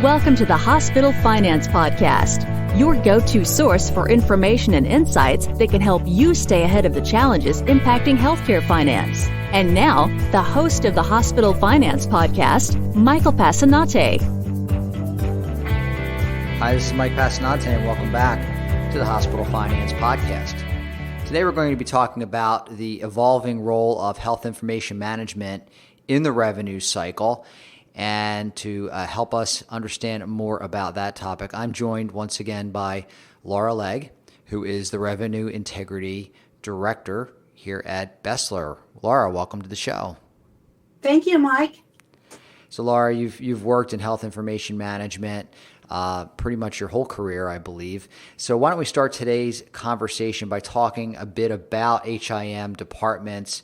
Welcome to the Hospital Finance Podcast, your go-to source for information and insights that can help you stay ahead of the challenges impacting healthcare finance. And now, the host of the Hospital Finance Podcast, Michael Passanante. Hi, this is Mike Passanante, and welcome back to the Hospital Finance Podcast. Today we're going to be talking about the evolving role of health information management in the revenue cycle. And to help us understand more about that topic, I'm joined once again by Laura Legg, who is the Revenue Integrity Director here at BESLER. Laura, welcome to the show. Thank you, Mike. So, Laura, you've worked in health information management pretty much your whole career, I believe. So why don't we start today's conversation by talking a bit about HIM departments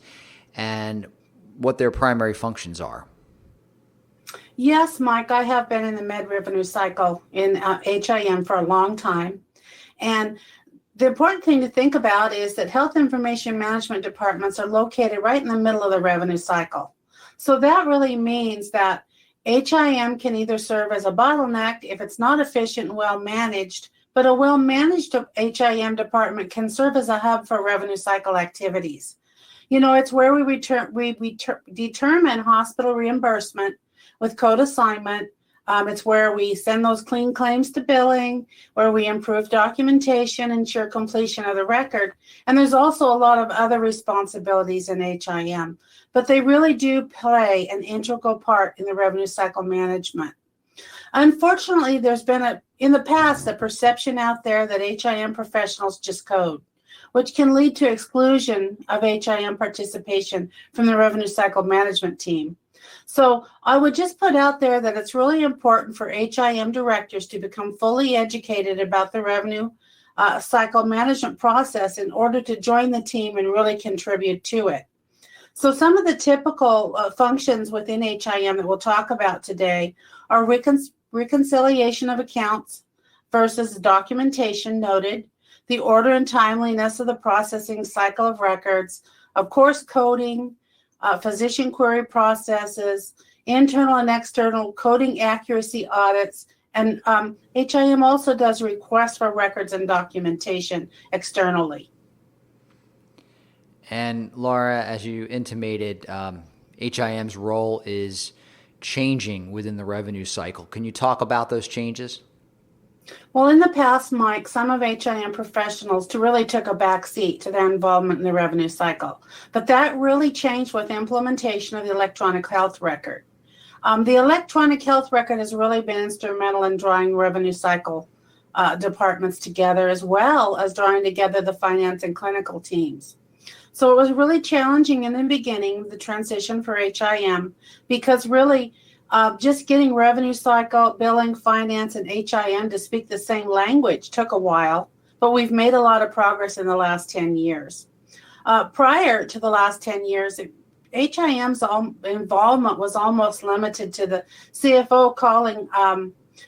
and what their primary functions are. Yes, Mike, I have been in the med revenue cycle in HIM for a long time. And the important thing to think about is that health information management departments are located right in the middle of the revenue cycle. So that really means that HIM can either serve as a bottleneck if it's not efficient and well managed, but a well managed HIM department can serve as a hub for revenue cycle activities. You know, it's where we determine hospital reimbursement with code assignment. It's where we send those clean claims to billing, where we improve documentation, ensure completion of the record. And there's also a lot of other responsibilities in HIM, but they really do play an integral part in the revenue cycle management. Unfortunately, there's been in the past a perception out there that HIM professionals just code, which can lead to exclusion of HIM participation from the revenue cycle management team. So I would just put out there that it's really important for HIM directors to become fully educated about the revenue cycle management process in order to join the team and really contribute to it. So some of the typical functions within HIM that we'll talk about today are reconciliation of accounts versus documentation noted, the order and timeliness of the processing cycle of records, of course, coding, physician query processes, internal and external coding accuracy audits, and HIM also does requests for records and documentation externally. And Laura, as you intimated, HIM's role is changing within the revenue cycle. Can you talk about those changes? Well, in the past, Mike, some of HIM professionals really took a back seat to their involvement in the revenue cycle. But that really changed with implementation of the electronic health record. The electronic health record has really been instrumental in drawing revenue cycle departments together, as well as drawing together the finance and clinical teams. So it was really challenging in the beginning, the transition for HIM, because really just getting revenue cycle, billing, finance, and HIM to speak the same language took a while, but we've made a lot of progress in the last 10 years. Prior to the last 10 years, HIM's involvement was almost limited to the CFO calling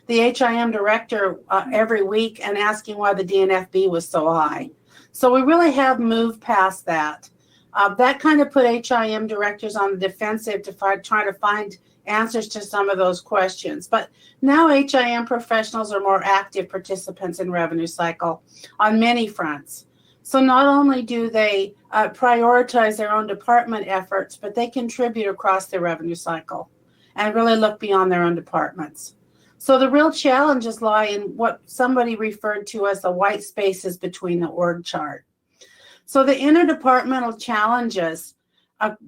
the HIM director every week and asking why the DNFB was so high. So we really have moved past that. That kind of put HIM directors on the defensive to try to find answers to some of those questions. But now HIM professionals are more active participants in revenue cycle on many fronts. So not only do they prioritize their own department efforts, but they contribute across the revenue cycle and really look beyond their own departments. So the real challenges lie in what somebody referred to as the white spaces between the org chart. So the interdepartmental challenges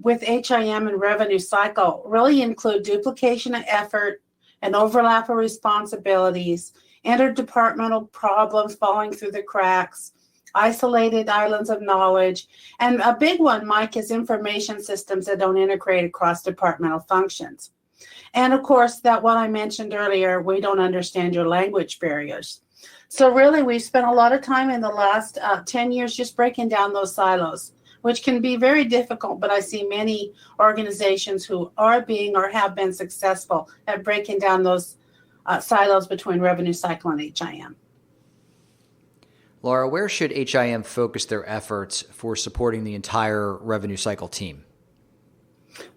with HIM and revenue cycle really include duplication of effort and overlap of responsibilities, interdepartmental problems falling through the cracks, isolated islands of knowledge, and a big one, Mike, is information systems that don't integrate across departmental functions. And of course, that what I mentioned earlier, we don't understand your language barriers. So really, we've spent a lot of time in the last 10 years just breaking down those silos, which can be very difficult, but I see many organizations who are being or have been successful at breaking down those silos between revenue cycle and HIM. Laura, where should HIM focus their efforts for supporting the entire revenue cycle team?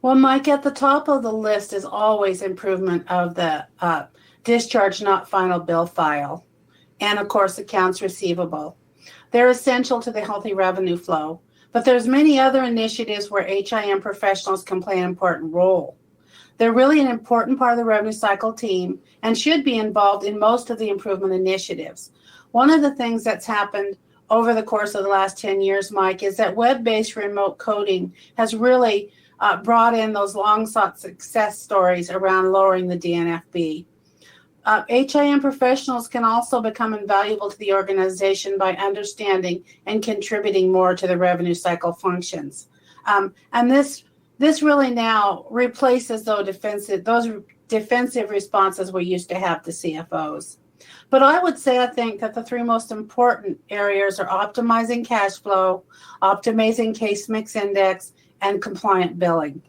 Well, Mike, at the top of the list is always improvement of the discharge not final bill file, and of course accounts receivable. They're essential to the healthy revenue flow, but there's many other initiatives where HIM professionals can play an important role. They're really an important part of the revenue cycle team and should be involved in most of the improvement initiatives. One of the things that's happened over the course of the last 10 years, Mike, is that web-based remote coding has really brought in those long-sought success stories around lowering the DNFB. HIM professionals can also become invaluable to the organization by understanding and contributing more to the revenue cycle functions. And this really now replaces those defensive responses we used to have to CFOs. But I would say I think that the three most important areas are optimizing cash flow, optimizing case mix index, and compliant billing.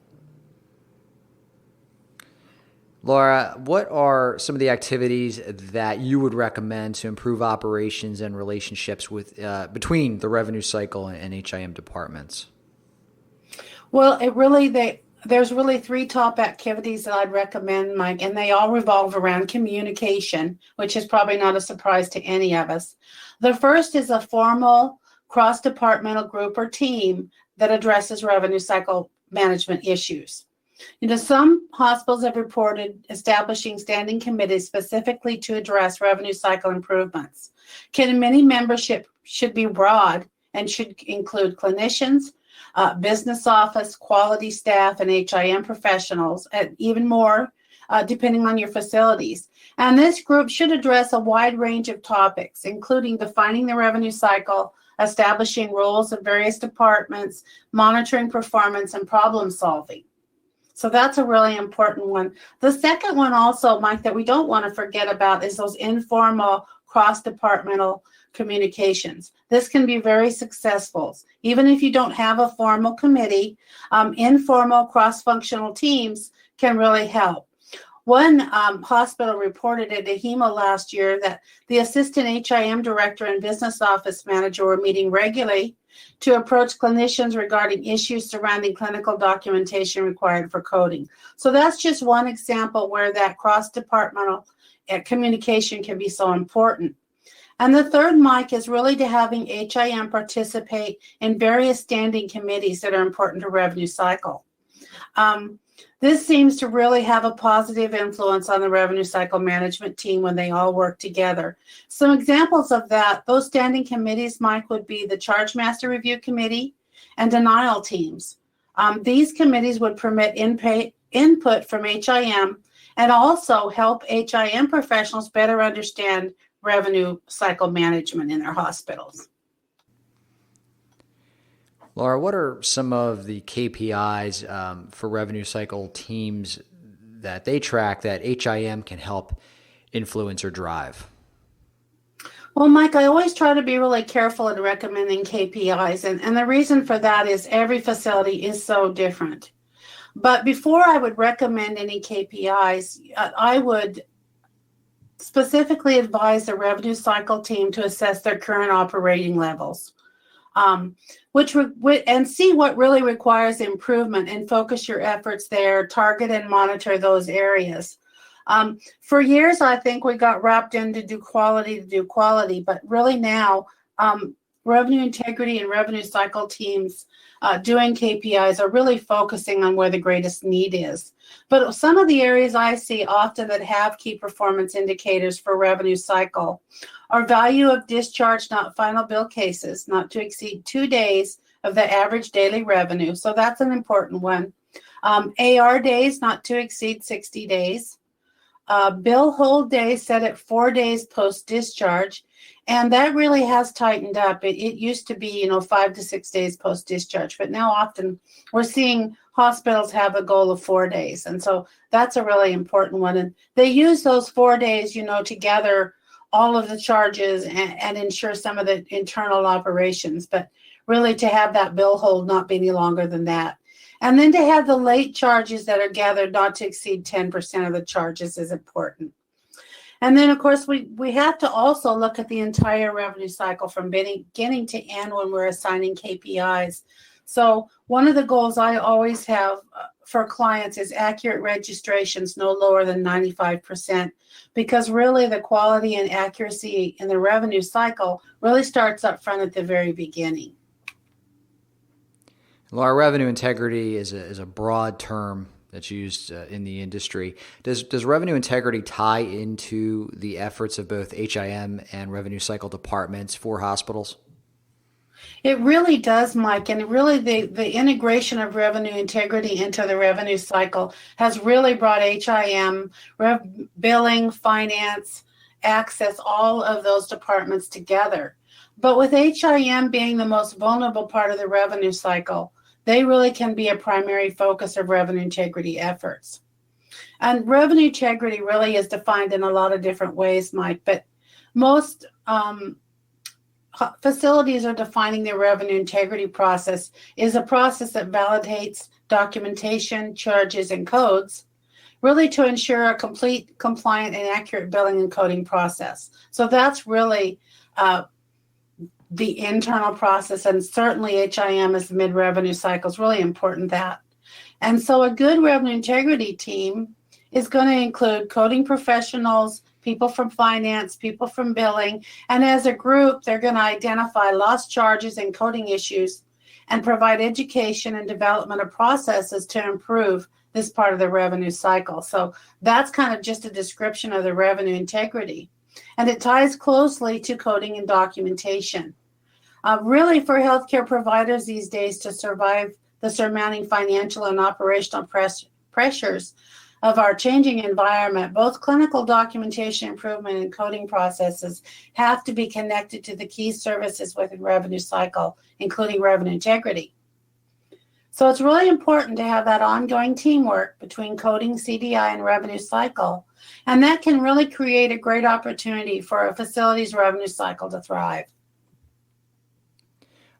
Laura, what are some of the activities that you would recommend to improve operations and relationships with between the revenue cycle and HIM departments? Well, there's really three top activities that I'd recommend, Mike, and they all revolve around communication, which is probably not a surprise to any of us. The first is a formal cross-departmental group or team that addresses revenue cycle management issues. Some hospitals have reported establishing standing committees specifically to address revenue cycle improvements. Committee membership should be broad and should include clinicians, business office, quality staff, and HIM professionals, and even more depending on your facilities. And this group should address a wide range of topics, including defining the revenue cycle, establishing roles of various departments, monitoring performance, and problem solving. So that's a really important one. The second one also, Mike, that we don't want to forget about is those informal cross-departmental communications. This can be very successful. Even if you don't have a formal committee, informal cross-functional teams can really help. One hospital reported at AHIMA last year that the assistant HIM director and business office manager were meeting regularly to approach clinicians regarding issues surrounding clinical documentation required for coding. So that's just one example where that cross-departmental communication can be so important. And the third, Mike, is really to having HIM participate in various standing committees that are important to revenue cycle. This seems to really have a positive influence on the revenue cycle management team when they all work together. Some examples of that, those standing committees, Mike, would be the Charge Master Review Committee and denial teams. These committees would permit input from HIM and also help HIM professionals better understand revenue cycle management in their hospitals. Laura, what are some of the KPIs for revenue cycle teams that they track that HIM can help influence or drive? Well, Mike, I always try to be really careful in recommending KPIs, and the reason for that is every facility is so different. But before I would recommend any KPIs, I would specifically advise the revenue cycle team to assess their current operating levels. And see what really requires improvement and focus your efforts there, target and monitor those areas. For years, I think we got wrapped in to do quality, but really now, revenue integrity and revenue cycle teams doing KPIs are really focusing on where the greatest need is. But some of the areas I see often that have key performance indicators for revenue cycle are value of discharge, not final bill cases, not to exceed 2 days of the average daily revenue. So that's an important one. AR days, not to exceed 60 days. Bill hold days set at 4 days post-discharge. And that really has tightened up. It used to be, 5 to 6 days post-discharge, but now often we're seeing hospitals have a goal of 4 days. And so that's a really important one. And they use those 4 days, to gather all of the charges and ensure some of the internal operations, but really to have that bill hold not be any longer than that. And then to have the late charges that are gathered not to exceed 10% of the charges is important. And then, of course, we have to also look at the entire revenue cycle from beginning to end when we're assigning KPIs. So one of the goals I always have for clients is accurate registrations no lower than 95%, because really the quality and accuracy in the revenue cycle really starts up front at the very beginning. Laura, revenue integrity is a broad term that's used in the industry. Does revenue integrity tie into the efforts of both HIM and revenue cycle departments for hospitals? It really does, Mike, and really the integration of revenue integrity into the revenue cycle has really brought HIM, billing, finance, access, all of those departments together. But with HIM being the most vulnerable part of the revenue cycle, they really can be a primary focus of revenue integrity efforts. And revenue integrity really is defined in a lot of different ways, Mike, but most facilities are defining their revenue integrity process is a process that validates documentation, charges, and codes, really to ensure a complete, compliant, and accurate billing and coding process. So that's really the internal process, and certainly HIM as the mid-revenue cycle is really important that. And so a good revenue integrity team is going to include coding professionals, people from finance, people from billing, and as a group, they're going to identify lost charges and coding issues and provide education and development of processes to improve this part of the revenue cycle. So that's kind of just a description of the revenue integrity. And it ties closely to coding and documentation. Really, for healthcare providers these days to survive the surmounting financial and operational pressures of our changing environment, both clinical documentation improvement and coding processes have to be connected to the key services within revenue cycle, including revenue integrity. So it's really important to have that ongoing teamwork between coding, CDI, and revenue cycle, and that can really create a great opportunity for a facility's revenue cycle to thrive.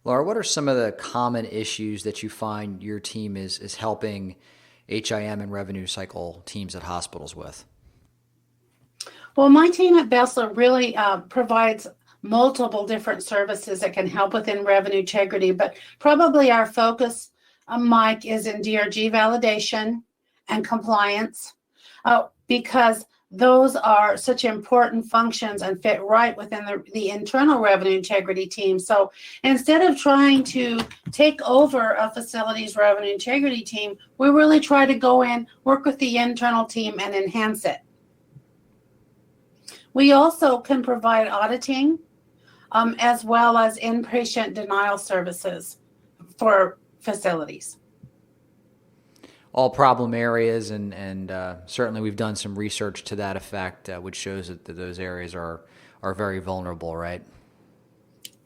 Laura, what are some of the common issues that you find your team is helping HIM and revenue cycle teams at hospitals with? Well, my team at BESLER really provides multiple different services that can help within revenue integrity, but probably our focus, Mike, is in DRG validation and compliance, because those are such important functions and fit right within the internal revenue integrity team. So instead of trying to take over a facility's revenue integrity team, we really try to go in, work with the internal team, and enhance it. We also can provide auditing as well as inpatient denial services for facilities. All problem areas, and certainly we've done some research to that effect, which shows that those areas are very vulnerable, right?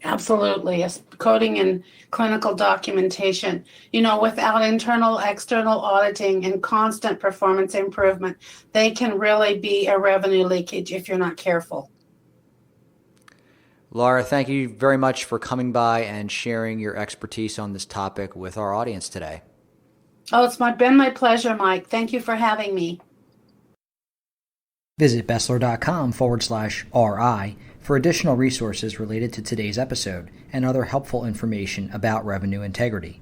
Absolutely. Coding and clinical documentation. Without internal, external auditing and constant performance improvement, they can really be a revenue leakage if you're not careful. Laura, thank you very much for coming by and sharing your expertise on this topic with our audience today. Oh, it's been my pleasure, Mike. Thank you for having me. Visit BESLER.com/RI for additional resources related to today's episode and other helpful information about revenue integrity.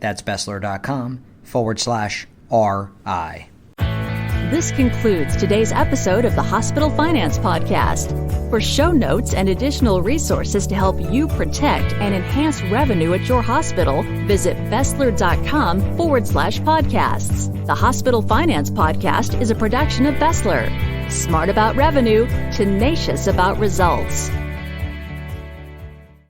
That's BESLER.com/RI. This concludes today's episode of the Hospital Finance Podcast. For show notes and additional resources to help you protect and enhance revenue at your hospital, visit BESLER.com/podcasts. The Hospital Finance Podcast is a production of BESLER. Smart about revenue, tenacious about results.